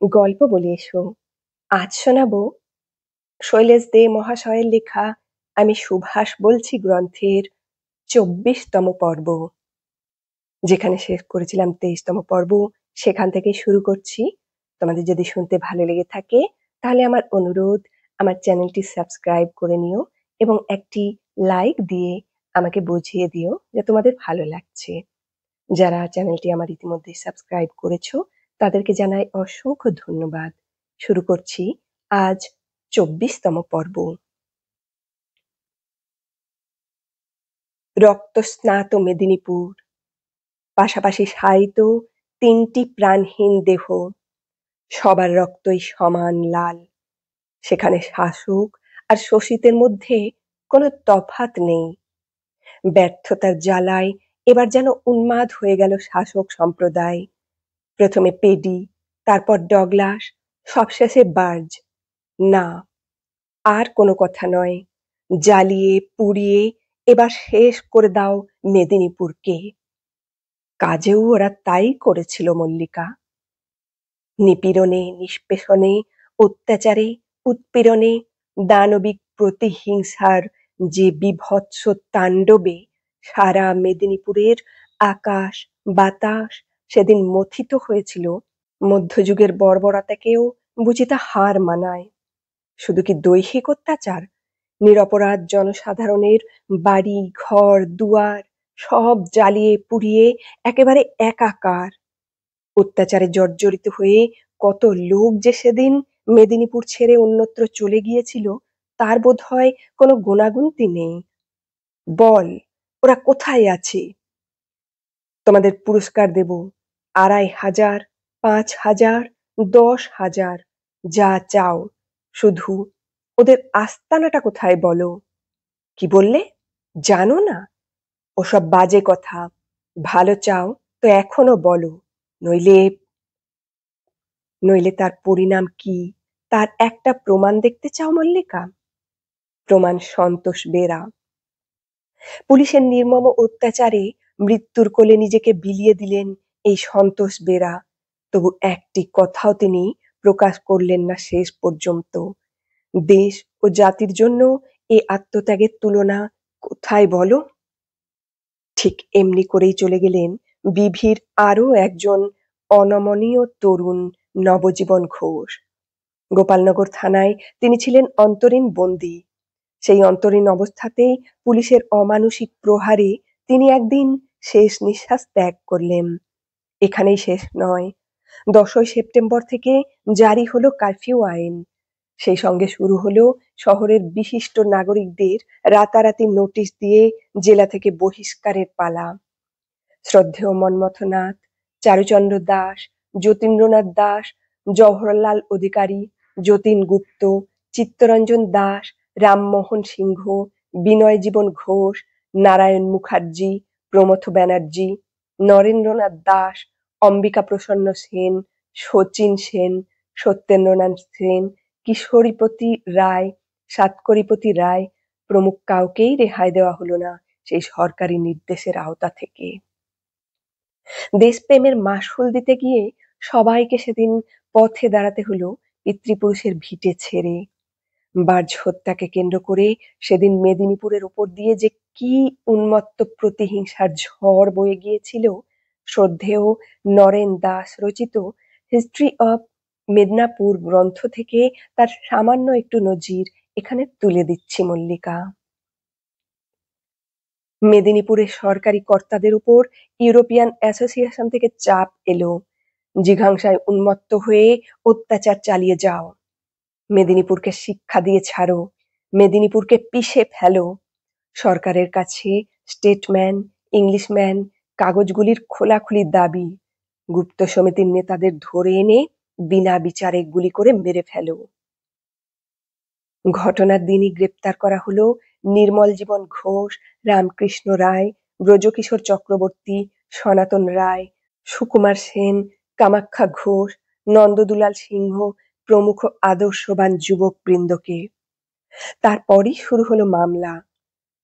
গল্প বলে এসো। আজ শোনাবো শৈলেশ দে মহাশয়ের লেখা আমি সুভাষ বলছি গ্রন্থের ২৪তম পর্ব। যেখানে শেষ করেছিলাম ২৩তম পর্ব, সেখান থেকেই শুরু করছি। তোমাদের যদি শুনতে ভালো লেগে থাকে তাহলে আমার অনুরোধ, আমার চ্যানেলটি সাবস্ক্রাইব করে নিও এবং একটি লাইক দিয়ে আমাকে বুঝিয়ে দিও যে তোমাদের ভালো লাগছে। যারা চ্যানেলটি আমার ইতিমধ্যে সাবস্ক্রাইব করেছো তাদেরকে জানাই অসংখ্য ধন্যবাদ। শুরু করছি আজ ২৪তম পর্ব। রক্তস্নাত মেদিনীপুর, পাশাপাশি শায়িত ৩টি প্রাণহীন দেহ, সবার রক্তই সমান লাল। সেখানে শাসক আর শোষিতের মধ্যে কোনো তফাৎ নেই। ব্যর্থতার জ্বালায় এবার যেন উন্মাদ হয়ে গেল শাসক সম্প্রদায়। প্রথমে পেডি, তারপর ডগলাস, সবশেষে বার্জ। না, আর কোনো কথা নয়। জ্বালিয়ে পুড়িয়ে এবার শেষ করে দাও মেদিনীপুরকে। কাজেও ওরা তাই করেছিল মল্লিকা। নিপীড়নে, নিষ্পেষণে, অত্যাচারে, উৎপীড়নে, দানবিক প্রতিহিংসার যে বীভৎস তাণ্ডবে সারা মেদিনীপুরের আকাশ বাতাস সেদিন মথিত হয়েছিল, মধ্যযুগের বর্বরতাকেও বুঝি তা হার মানায়। শুধু কি দৈহিক অত্যাচার? নিরপরাধ জনসাধারণের বাড়ি ঘর দুয়ার সব জ্বালিয়ে পুড়িয়ে একেবারে একাকার। অত্যাচারে জর্জরিত হয়ে কত লোক যে সেদিন মেদিনীপুর ছেড়ে অন্যত্র চলে গিয়েছিল তার বোধহয় কোনো গোনাগুনতি নেই। বল, ওরা কোথায় আছে? তোমাদের পুরস্কার দেব ২৫০০, ৫০০০, ১০,০০০, যা চাও। শুধু ওদের আস্তানাটা কোথায় বলো। কি বললে? জানো না? ওসব বাজে কথা। ভালো চাও তো এখনো বলো, নইলে নইলে তার পরিণাম কি তার একটা প্রমাণ দেখতে চাও মল্লিকা? প্রমাণ সন্তোষ বেরা। পুলিশের নির্মম অত্যাচারে মৃত্যুর কোলে নিজেকে বিলিয়ে দিলেন এই সন্তোষ বেরা। তবু একটি কথাও তিনি প্রকাশ করলেন না শেষ পর্যন্ত। দেশ ও জাতির জন্য এই আত্মত্যাগের তুলনা কোথায় বলো? ঠিক এমনি করেই চলে গেলেন বিভির আরো একজন অনমনীয় তরুণ, নবজীবন ঘোষ। গোপালনগর থানায় তিনি ছিলেন অন্তরীণ বন্দী। সেই অন্তরীণ অবস্থাতেই পুলিশের অমানুষিক প্রহারে তিনি একদিন শেষ নিঃশ্বাস ত্যাগ করলেন। এখানেই শেষ নয়। ১০ই সেপ্টেম্বর থেকে জারি হলো কারফিউ আইন। সেই সঙ্গে শুরু হলো শহরের বিশিষ্ট নাগরিকদের রাতারাতি নোটিশ দিয়ে জেলা থেকে বহিষ্কারের পালা। শ্রদ্ধেয় মন্মথনাথ, চারুচন্দ্র দাস, যতীন্দ্রনাথ দাস, জওহরলাল অধিকারী, যতীন গুপ্ত, চিত্তরঞ্জন দাস, রামমোহন সিংহ, বিনয় জীবন ঘোষ, নারায়ণ মুখার্জি, প্রমথ ব্যানার্জি, নরেন্দ্রনাথ দাস, অম্বিকা প্রসন্ন সেন, শচীন সেন, সত্যেন্দ্রনাথ সেন, কিশোরীপতি রায়, সাতকড়িপতি রায় প্রমুখ কাউকেই রেহাই দেওয়া হলো না সেই সরকারি নির্দেশের আওতা থেকে। দেশপ্রেমের মাশুল দিতে গিয়ে সবাইকে সেদিন পথে দাঁড়াতে হলো পিতৃপুরুষের ভিটে ছেড়ে। বার্জ হত্যাকে কেন্দ্র করে সেদিন মেদিনীপুরের উপর দিয়ে যে কি উন্মত্ত প্রতিহিংসার ঝড় বয়ে গিয়েছিল, শ্রদ্ধেয় নরেন দাস রচিত হিস্ট্রি অব মেদিনীপুর গ্রন্থ থেকে তার সামান্য একটু নজির এখানে তুলে দিচ্ছি মল্লিকা। মেদিনীপুরের সরকারি কর্তাদের উপর ইউরোপিয়ান অ্যাসোসিয়েশন থেকে চাপ এলো, জিঘাংসায় উন্মত্ত হয়ে অত্যাচার চালিয়ে যাও। মেদিনীপুরকে শিক্ষা দিয়ে ছাড়ো, মেদিনীপুরকে পিষে ফেলো। সরকারের কাছে স্টেটম্যান, ইংলিশম্যান কাগজগুলির খোলাখুলি দাবি। গুপ্ত সমিতির নেতাদের ধরে এনে বিনা বিচারে গুলি করে মেরে ফেলো। ঘটনার দিনই গ্রেপ্তার করা হলো নির্মল জীবন ঘোষ, রামকৃষ্ণ রায়, ব্রজকিশোর চক্রবর্তী, সনাতন রায়, সুকুমার সেন, কামাখ্যা ঘোষ, নন্দদুলাল সিংহ প্রমুখ আদর্শবান যুবক বৃন্দকে। তারপরই শুরু হলো মামলা।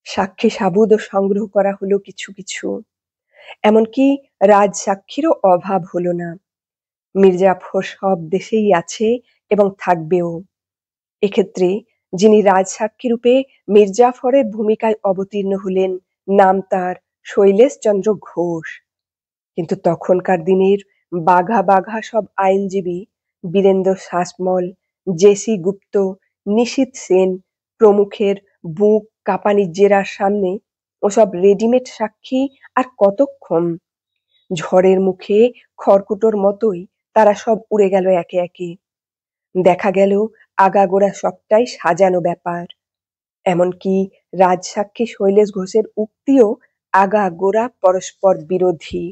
সাক্ষী সাবুদও সংগ্রহ করা হলো কিছু কিছু। এমনকি রাজসাক্ষীরও অভাব হলো না। মির্জাফর সব দেশেই আছে এবং থাকবেও। এক্ষেত্রে যিনি রাজসাক্ষী রূপে মির্জাফরের ভূমিকায় অবতীর্ণ হলেন, নাম তার শৈলেশচন্দ্র ঘোষ। কিন্তু তখনকার দিনের বাঘা বাঘা সব আইনজীবী, বীরেন্দ্র শাসমল, জেসি গুপ্ত, নিশীথ সেন প্রমুখের বুক কাঁপানি জেরার সামনে ওসব রেডিমেড সাক্ষী আর কতক্ষণ? ঝড়ের মুখে খড়কুটোর মতোই তারা সব উড়ে গেল একে একে। দেখা গেল আগাগোড়া সবটাই সাজানো ব্যাপার। এমনকি রাজসাক্ষী শৈলেশ ঘোষের উক্তিও আগাগোড়া পরস্পর বিরোধী।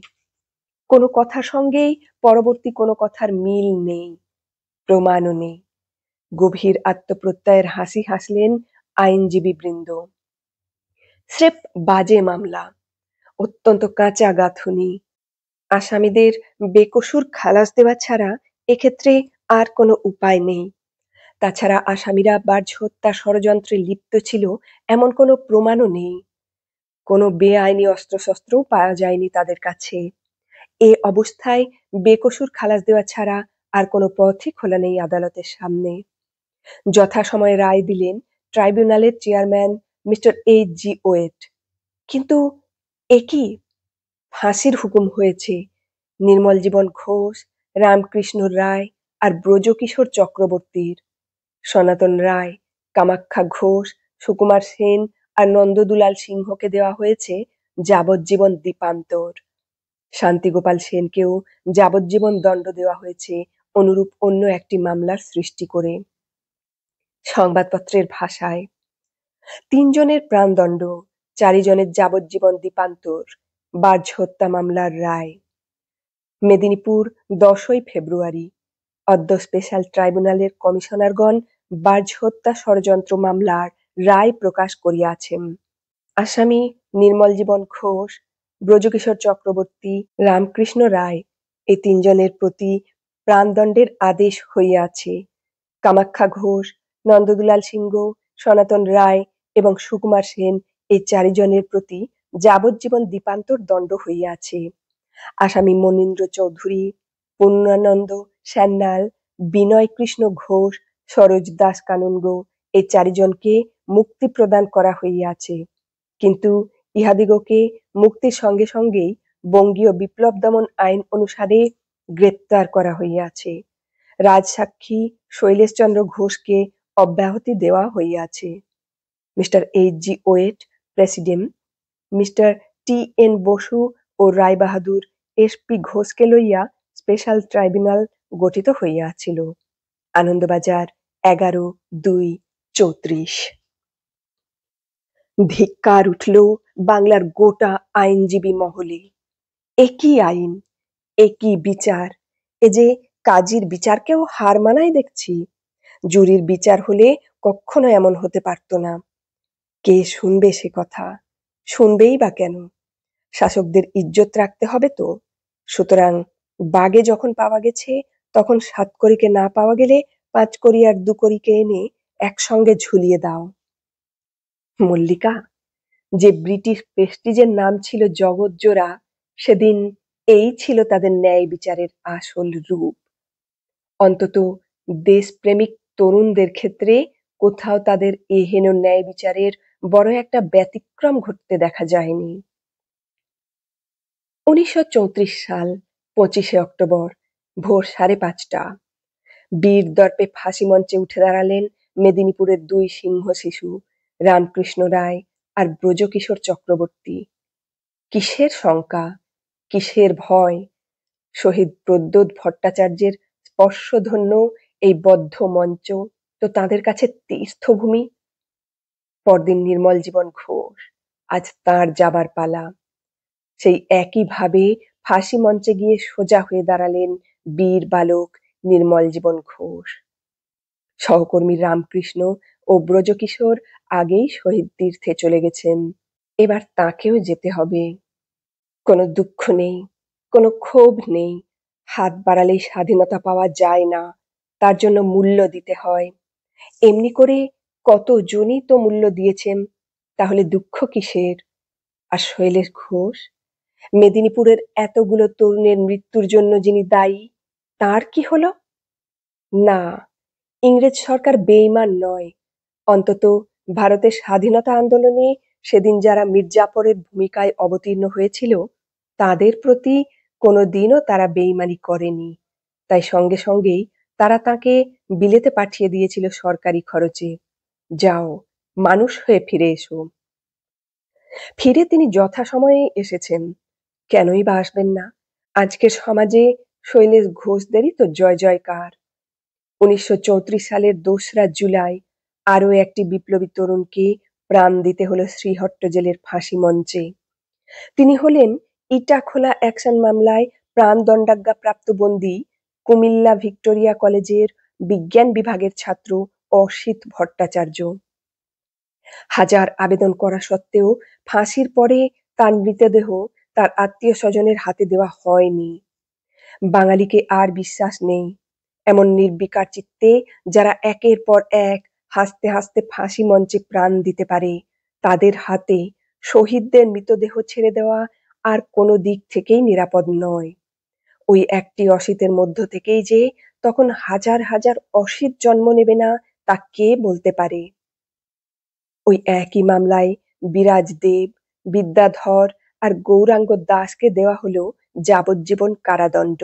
কোনো কথার সঙ্গেই পরবর্তী কোনো কথার মিল নেই, প্রমাণও নেই। গভীর আত্মপ্রত্যয়ের হাসি হাসলেন আইনজীবী বৃন্দ। স্রেফ বাজে মামলা, অত্যন্ত কাঁচা গাঁথুনি, আসামিদের বেকসুর খালাস দেওয়া ছাড়া এক্ষেত্রে আর কোনো উপায় নেই। তাছাড়া আসামিরা বার্জ হত্যা ষড়যন্ত্রে লিপ্ত ছিল এমন কোনো প্রমাণও নেই। কোনো বেআইনি অস্ত্রশস্ত্রও পাওয়া যায়নি তাদের কাছে। এ অবস্থায় বেকসুর খালাস দেওয়া ছাড়া আর কোনো পথই খোলা নেই আদালতের সামনে। যথাসময়ে রায় দিলেন ট্রাইব্যুনালের চেয়ারম্যান মিস্টার এইচ.জি. ওয়েট। কিন্তু এ কি? ফাঁসির হুকুম হয়েছে নির্মল জীবন ঘোষ, রামকৃষ্ণ রায় আর ব্রজকিশোর চক্রবর্তীর। সনাতন রায়, কামাখ্যা ঘোষ, সুকুমার সেন আর নন্দদুলাল সিংহকে দেওয়া হয়েছে যাবজ্জীবন দ্বীপান্তর। শান্তিগোপাল সেনকেও যাবজ্জীবন দণ্ড দেওয়া হয়েছে অনুরূপ অন্য একটি মামলার সৃষ্টি করে। সংবাদপত্রের ভাষায় ৩ জনের প্রাণদণ্ড, ৪ জনের যাবজ্জীবন দ্বীপান্তর, বার্জ হত্যা মামলার রায়। মেদিনীপুর ১০ই ফেব্রুয়ারি। অদ্য স্পেশাল ট্রাইব্যুনালের কমিশনারগণ বার্জ হত্যা ষড়যন্ত্র মামলার রায় প্রকাশ করিয়াছেন। আসামি নির্মল জীবন ঘোষ, ব্রজকিশোর চক্রবর্তী, রামকৃষ্ণ রায় এই ৩ জনের প্রতি প্রাণদণ্ডের আদেশ হইয়াছে। কামাখ্যা ঘোষ, নন্দদুলাল সিংহ, সনাতন রায় এবং সুকুমার সেন এই ৪ জনের প্রতি যাবজ্জীবন দ্বীপান্তর দণ্ড হইয়াছে। আসামি মনীন্দ্র চৌধুরী, পূর্ণানন্দ সান্যাল, বিনয় কৃষ্ণ ঘোষ, সরোজ দাস কানুনগো এই ৪ জনকে মুক্তি প্রদান করা হইয়াছে। কিন্তু ইহাদিগকে মুক্তির সঙ্গে সঙ্গেই বঙ্গীয় বিপ্লব দমন আইন অনুসারে গ্রেপ্তার করা হইয়াছে। রাজসাক্ষী শৈলেশচন্দ্র ঘোষকে অব্যাহতি দেওয়া হইয়াছে। Mister H G. Waite, president, mister T N. Basu ও রায়বাহাদুর এস.পি. ঘোষকে লইয়া স্পেশাল ট্রাইব্যুনাল গঠিত হইয়াছিল। আনন্দবাজার ১১/২/৩৪। ধিক্কার উঠল বাংলার গোটা আইনজীবী মহলে। এ কি আইন, এ কি বিচার! এ যে কাজীর বিচারকেও হার মানায় দেখছি। জুরির বিচার হলে কখনো এমন হতে পারত না। কে শুনবে সে কথা? শুনবেই বা কেন? শাসকদের ইজ্জত রাখতে হবে তো। সুতরাং বাগে যখন পাওয়া গেছে তখন ৭ কড়িকে না পাওয়া গেলে ৫ কড়ি আর ২ কড়িকে এনে একসঙ্গে ঝুলিয়ে দাও। মল্লিকা, যে ব্রিটিশ প্রেস্টিজের নাম ছিল জগৎজোড়া, সেদিন এই ছিল তাদের ন্যায় বিচারের আসল রূপ। অন্তত দেশপ্রেমিক তরুণদের ক্ষেত্রে কোথাও তাদের এহেন ন্যায় বিচারের বড় একটা ব্যতিক্রম ঘটতে দেখা যায়নি। ১৯৩৪ সাল ২৫শে অক্টোবর ভোর ৫:৩০। বীর দর্পে ফাঁসি মঞ্চে উঠে দাঁড়ালেন মেদিনীপুরের ২ সিংহ শিশু, রামকৃষ্ণ রায় আর ব্রজকিশোর চক্রবর্তী। কিসের শঙ্কা, কিসের ভয়? শহীদ প্রদ্যোৎ ভট্টাচার্যের স্পর্শধন্য এই বদ্ধ মঞ্চ তো তাঁদের কাছে তীর্থভূমি। পরদিন নির্মল জীবন ঘোষ, আজ তাঁর যাবার পালা। সেই একইভাবে ফাঁসি মঞ্চে গিয়ে সোজা হয়ে দাঁড়ালেন বীর বালক নির্মল জীবন ঘোষ। সহকর্মী রামকৃষ্ণ ও ব্রজকিশোর আগেই শহীদ তীর্থে চলে গেছেন। এবার তাঁকেও যেতে হবে। কোনো দুঃখ নেই, কোনো ক্ষোভ নেই। হাত বাড়ালেই স্বাধীনতা পাওয়া যায় না, তার জন্য মূল্য দিতে হয়। এমনি করে কতজনই তো মূল্য দিয়েছেন, তাহলে দুঃখ কিসের? আর শৈলেশ ঘোষ, মেদিনীপুরের এতগুলো তরুণের মৃত্যুর জন্য যিনি দায়ী, তার কি হলো? না, ইংরেজ সরকার বেঈমান নয়। অন্তত ভারতের স্বাধীনতা আন্দোলনে সেদিন যারা মীর জাফরের ভূমিকায় অবতীর্ণ হয়েছিল তাদের প্রতি কোনোদিনও তারা বেঈমানি করেনি। তাই সঙ্গে সঙ্গেই তারা তাকে বিলেতে পাঠিয়ে দিয়েছিল সরকারি খরচে। যাও, মানুষ হয়ে ফিরে এসো। ফিরে তিনি যথাসময়েই এসেছেন। কেনই বা আসবেন না? আজকের সমাজে শৈলেশ ঘোষদেরই তো জয় জয়কার। ১৯৩৪ সালের ২রা জুলাই আরও একটি বিপ্লবী তরুণকে প্রাণ দিতে হলো শ্রীহট্ট জেলের ফাঁসি মঞ্চে। তিনি হলেন ইটাখোলা অ্যাকশন মামলায় প্রাণদণ্ডাজ্ঞাপ্রাপ্ত বন্দী কুমিল্লা ভিক্টোরিয়া কলেজের বিজ্ঞান বিভাগের ছাত্র অসিত ভট্টাচার্য। হাজার আবেদন করা সত্ত্বেও ফাঁসির পরে তার মৃতদেহ তার আত্মীয় স্বজনের হাতে দেওয়া হয়নি। বাঙালিকে আর বিশ্বাস নেই। এমন নির্বিকার চিত্তে যারা একের পর এক হাসতে হাসতে ফাঁসি মঞ্চে প্রাণ দিতে পারে তাদের হাতে শহীদদের মৃতদেহ ছেড়ে দেওয়া আর কোনো দিক থেকেই নিরাপদ নয়। ওই একটি অসিতের মধ্য থেকেই যে তখন হাজার হাজার অসিত জন্ম নেবে না তা কে বলতে পারে? ওই একই মামলায় বিরাজ দেব, বিদ্যাধর আর গৌরাঙ্গ দাসকে দেওয়া হলো যাবজ্জীবন কারাদণ্ড।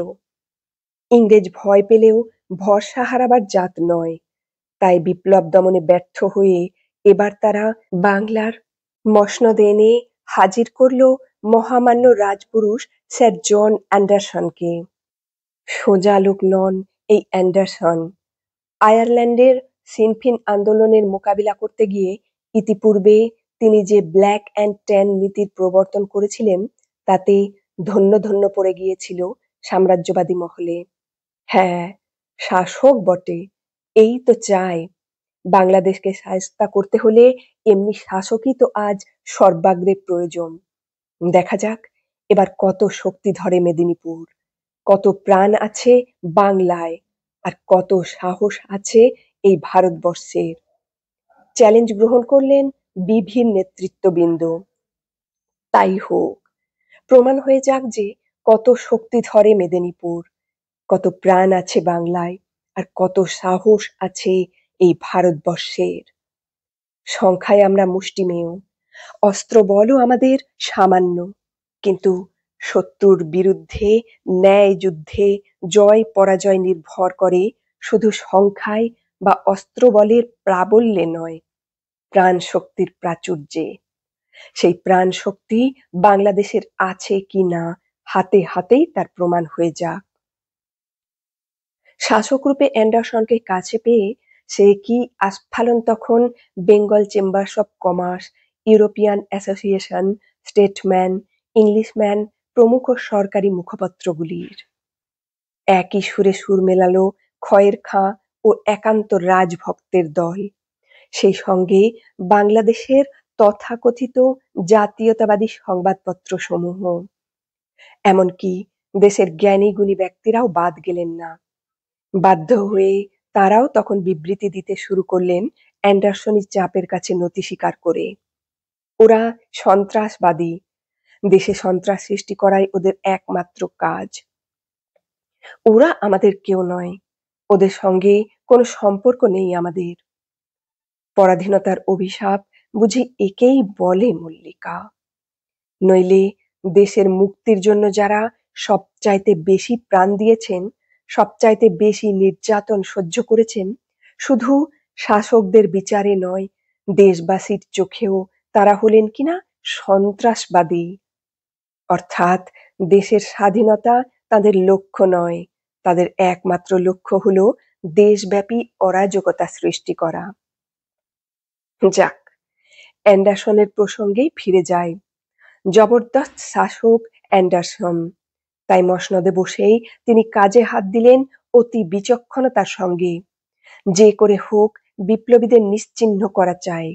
ইংরেজ ভয় পেলেও ভরসা হারাবার জাত নয়। তাই বিপ্লব দমনে ব্যর্থ হয়ে এবার তারা বাংলার মসনদে এনে হাজির করল মহামান্য রাজপুরুষ স্যার জন অ্যান্ডারসনকে। সোজা লোক নন এই অ্যান্ডারসন। আয়ারল্যান্ডের সিনফিন আন্দোলনের মোকাবিলা করতে গিয়ে ইতিপূর্বে তিনি যে ব্ল্যাক অ্যান্ড ট্যান নীতির প্রবর্তন করেছিলেন তাতে ধন্য ধন্য পড়ে গিয়েছিল সাম্রাজ্যবাদী মহলে। হ্যাঁ, শাসক বটে। এই তো চায়। বাংলাদেশকে শায়েস্তা করতে হলে এমনি শাসকই তো আজ সর্বাগ্রে প্রয়োজন। দেখা যাক এবার কত শক্তি ধরে মেদিনীপুর, কত প্রাণ আছে বাংলায়, আর কত সাহস আছে এই ভারতবর্ষের। চ্যালেঞ্জ গ্রহণ করলেন বিভিন্ন নেতৃত্ববৃন্দ। তাই হোক, প্রমাণ হয়ে যাক যে কত শক্তি ধরে মেদিনীপুর, কত প্রাণ আছে বাংলায়, আর কত সাহস আছে এই ভারতবর্ষের। সংখ্যায় আমরা মুষ্টিমেয়, অস্ত্রবলও আমাদের সামান্য, কিন্তু শত্রুর বিরুদ্ধে ন্যায় যুদ্ধে জয় পরাজয় নির্ভর করে শুধু সংখ্যায় বা অস্ত্রবলের প্রাবল্যে নয়, প্রাণ শক্তির প্রাচুর্যে। সেই প্রাণ শক্তি বাংলাদেশের আছে কি না হাতে হাতেই তার প্রমাণ হয়ে যাক। শাসকরূপে অ্যান্ডারসনকে কাছে পেয়ে সে কি আস্ফালন তখন Bengal chambers of commerce, European association, statesman, Englishman প্রমুখ সরকারি মুখপত্রগুলির। একই সুরে সুর মেলালো খয়ের খাঁ ও একান্ত রাজভক্তের দল। সেই সঙ্গে বাংলাদেশের তথাকথিত জাতীয়তাবাদী সংবাদপত্র সমূহ। এমনকি দেশের জ্ঞানী গুণী ব্যক্তিরাও বাদ গেলেন না। বাধ্য হয়ে তারাও তখন বিবৃতি দিতে শুরু করলেন অ্যান্ডারসনি চাপের কাছে নতি স্বীকার করে। ওরা সন্ত্রাসবাদী, দেশে সন্ত্রাস সৃষ্টি করাই ওদের একমাত্র কাজ। ওরা আমাদের কেউ নয়, ওদের সঙ্গে কোনো সম্পর্ক নেই আমাদের। পরাধীনতার অভিশাপ বুঝি একেই বলে মল্লিকা। নইলে দেশের মুক্তির জন্য যারা সবচাইতে বেশি প্রাণ দিয়েছেন, সবচাইতে বেশি নির্যাতন সহ্য করেছেন, শুধু শাসকদের বিচারে নয় দেশবাসীর চোখেও তারা হলেন কিনা সন্ত্রাসবাদী। অর্থাৎ দেশের স্বাধীনতা তাদের লক্ষ্য নয়, তাদের একমাত্র লক্ষ্য হলো দেশব্যাপী অরাজকতা সৃষ্টি করা। যাক, অ্যান্ডারসনের প্রসঙ্গেই ফিরে যায়। জবরদস্ত শাসক অ্যান্ডারসন, তাই মসনদে বসেই তিনি কাজে হাত দিলেন অতি বিচক্ষণতার সঙ্গে। যে করে হোক বিপ্লবীদের নিশ্চিহ্ন করা চাই।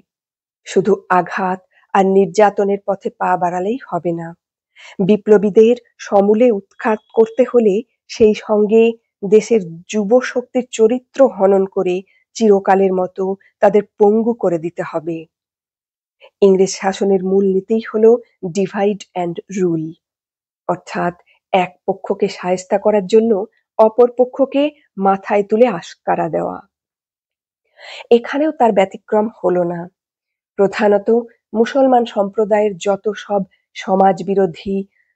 শুধু আঘাত আর নির্যাতনের পথে পা বাড়ালেই হবে না। বিপ্লবীদের সমূলে উৎখাত করতে হলে সেই সঙ্গে দেশের যুব শক্তির চরিত্র হনন করে চিরকালের মতো তাদের পঙ্গু করে দিতে হবে। ইংরেজ শাসনের মূল নীতিই হলো ডিভাইড অ্যান্ড রুল, অর্থাৎ এক পক্ষকে শায়েস্তা করার জন্য অপর পক্ষকে মাথায় তুলে আশকারা দেওয়া। এখানেও তার ব্যতিক্রম হলো না। প্রধানত মুসলমান সম্প্রদায়ের যত সব সমাজ বিরোধী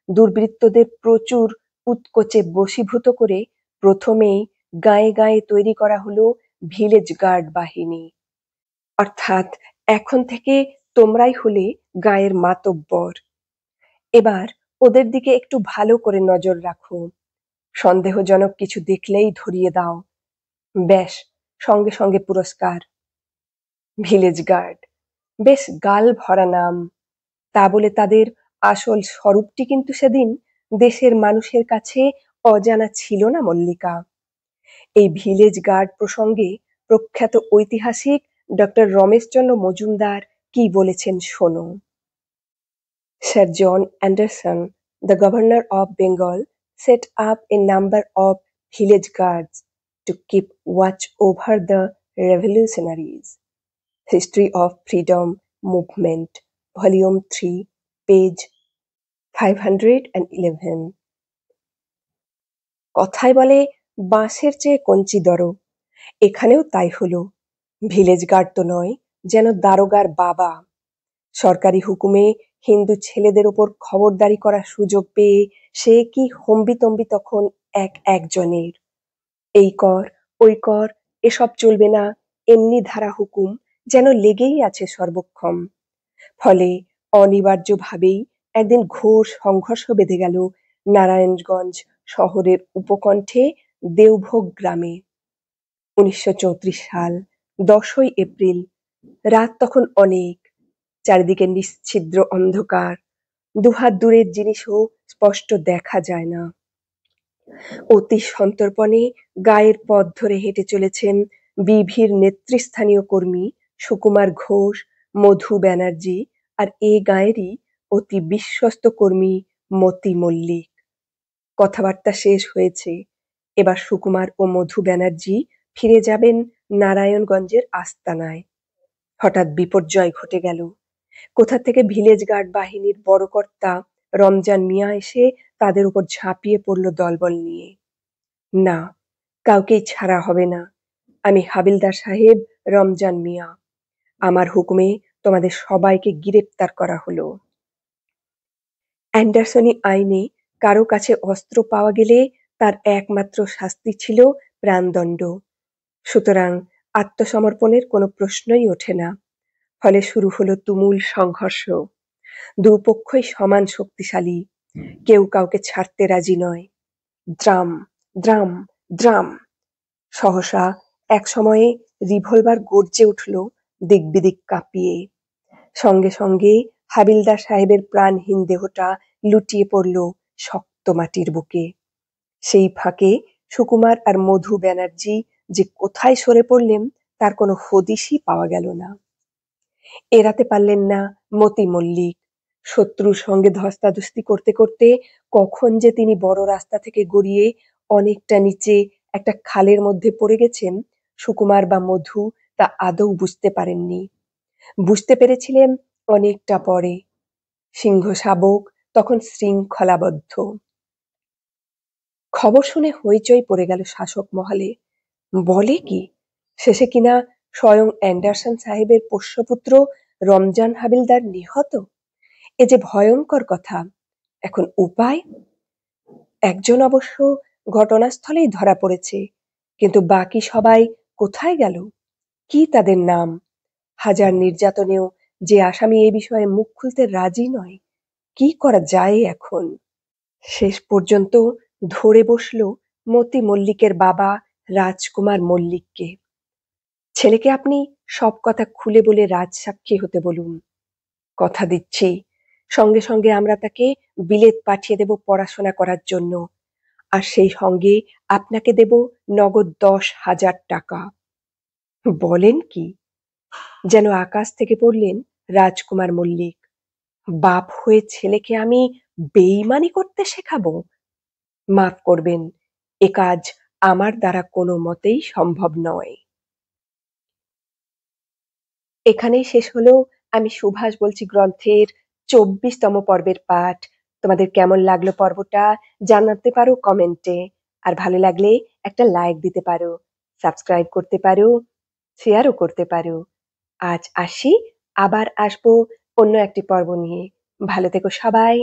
দুর্বৃত্তদের প্রচুর উৎকোচে বশীভূত করে প্রথমেই গায়ে গায়ে তৈরি করা হলো ভিলেজ গার্ড বাহিনী। অর্থাৎ এখন থেকে তোমরাই হলে গায়ের মাতব্বর। এবার ওদের দিকে একটু ভালো করে নজর রাখো, সন্দেহজনক কিছু দেখলেই ধরিয়ে দাও, ব্যাস সঙ্গে সঙ্গে পুরস্কার। ভিলেজ গার্ড, বেশ গাল ভরা নাম। তা বলে তাদের আসল স্বরূপটি কিন্তু সেদিন দেশের মানুষের কাছে অজানা ছিল না মল্লিকা। এই ভিলেজ গার্ড প্রসঙ্গে প্রখ্যাত ঐতিহাসিক ডক্টর রমেশচন্দ্র মজুমদার কি বলেছেন শোনো। Sir John Anderson, the governor of Bengal, set up a number of village guards to keep watch over the revolutionaries. History of Freedom Movement, Volume 3, page 511. কথায় বলে বাঁশের চেয়ে কঞ্চি দরো, এখানেও তাই হলো। ভিলেজ গার্ড তো নয়, যেন দারোগার বাবা। সরকারি হুকুমে হিন্দু ছেলেদের ওপর খবরদারি করার সুযোগ পেয়ে সে কি হম্বিতম্বি তখন একজনের। এই কর ওই কর, এসব চলবে না, এমনি ধারা হুকুম যেন লেগেই আছে সর্বক্ষণ। ফলে অনিবার্যভাবেই একদিন ঘোর সংঘর্ষ বেঁধে গেল নারায়ণগঞ্জ শহরের উপকণ্ঠে দেওভোগ গ্রামে। 1934 সাল 10ই এপ্রিল। রাত তখন অনেক, চারিদিকে নিশ্ছিদ্র অন্ধকার, দুহাত দূরের জিনিসও স্পষ্ট দেখা যায় না। অতি সন্তর্পণে গায়ের পথ ধরে হেঁটে চলেছেন বিভির নেতৃস্থানীয় কর্মী সুকুমার ঘোষ, মধু ব্যানার্জি আর এ গায়েরই অতি বিশ্বস্ত কর্মী মতি মল্লিক। কথাবার্তা শেষ হয়েছে, এবার সুকুমার ও মধু ব্যানার্জি ফিরে যাবেন নারায়ণগঞ্জের আস্তানায়। হঠাৎ বিপর্যয় ঘটে গেল। কোথা থেকে ভিলেজ গার্ড বাহিনীর বড় কর্তা রমজান মিয়া এসে তাদের উপর ঝাঁপিয়ে পড়ল দলবল নিয়ে। না, কাউকেই ছাড়া হবে না। আমি হাবিলদার সাহেব রমজান মিয়া, আমার হুকুমে তোমাদের সবাইকে গ্রেপ্তার করা হলো। অ্যান্ডারসনি আইনে কারো কাছে অস্ত্র পাওয়া গেলে তার একমাত্র শাস্তি ছিল প্রাণদণ্ড। সুতরাং আত্মসমর্পণের কোনো প্রশ্নই ওঠে না। ফলে শুরু হলো তুমুল সংঘর্ষ। দুপক্ষই সমান শক্তিশালী, কেউ কাউকে ছাড়তে রাজি নয়। Drum drum drum. সহসা এক সময়ে রিভলভার গর্জে উঠল দিকবিদিক কাঁপিয়ে। সঙ্গে সঙ্গে হাবিলদার সাহেবের প্রাণহীন দেহটা লুটিয়ে পড়ল শক্ত মাটির বুকে। সেই ফাঁকে সুকুমার আর মধু ব্যানার্জি যে কোথায় সরে পড়লেন তার কোনো হদিশই পাওয়া গেল না। এড়াতে পারলেন না মতি মল্লিক। শত্রুর সঙ্গে ধস্তাধস্তি করতে করতে কখন যে তিনি বড় রাস্তা থেকে গড়িয়ে অনেকটা নিচে একটা খালের মধ্যে পড়ে গেছেন সুকুমার বা মধু তা আদৌ বুঝতে পারেননি। বুঝতে পেরেছিলেন অনেকটা পরে। সিংহ শাবক তখন শৃঙ্খলাবদ্ধ। খবর শুনে হইচই পড়ে গেল শাসক মহলে। বলে কি, শেষে কিনা স্বয়ং অ্যান্ডারসন সাহেবের পোষ্যপুত্র রমজান হাবিলদার নিহত। এ যে ভয়ঙ্কর কথা। এখন উপায়? একজন অবশ্য ঘটনাস্থলেই ধরা পড়েছে, কিন্তু বাকি সবাই কোথায় গেল? কি তাদের নাম? হাজার নির্যাতনেও যে আসামি এ বিষয়ে মুখ খুলতে রাজি নয়। কি করা যায় এখন? শেষ পর্যন্ত ধরে বসল মতি মল্লিকের বাবা রাজকুমার মল্লিককে। ছেলেকে আপনি সব কথা খুলে বলে রাজসাক্ষী হতে বলুন। কথা দিচ্ছি, সঙ্গে সঙ্গে আমরা তাকে বিলেত পাঠিয়ে দেব পড়াশোনা করার জন্য, আর সেই সঙ্গে আপনাকে দেব নগদ 10,000 টাকা। বলেন কি? যেন আকাশ থেকে পড়লেন রাজকুমার মল্লিক। বাপ হয়ে ছেলেকে আমি বেইমানি করতে শেখাবো? মাফ করবেন, এ কাজ আমার দ্বারা কোনো মতেই সম্ভব নয়। এখানেই শেষ হলো আমি সুভাষ বলছি গ্রন্থের 24তম পর্বের পাঠ। তোমাদের কেমন লাগলো পর্বটা জানাতে পারো কমেন্টে। আর ভালো লাগলে একটা লাইক দিতে পারো, সাবস্ক্রাইব করতে পারো, শেয়ারও করতে পারো। আজ আসি, আবার আসবো অন্য একটি পর্ব নিয়ে। ভালো থেকো সবাই।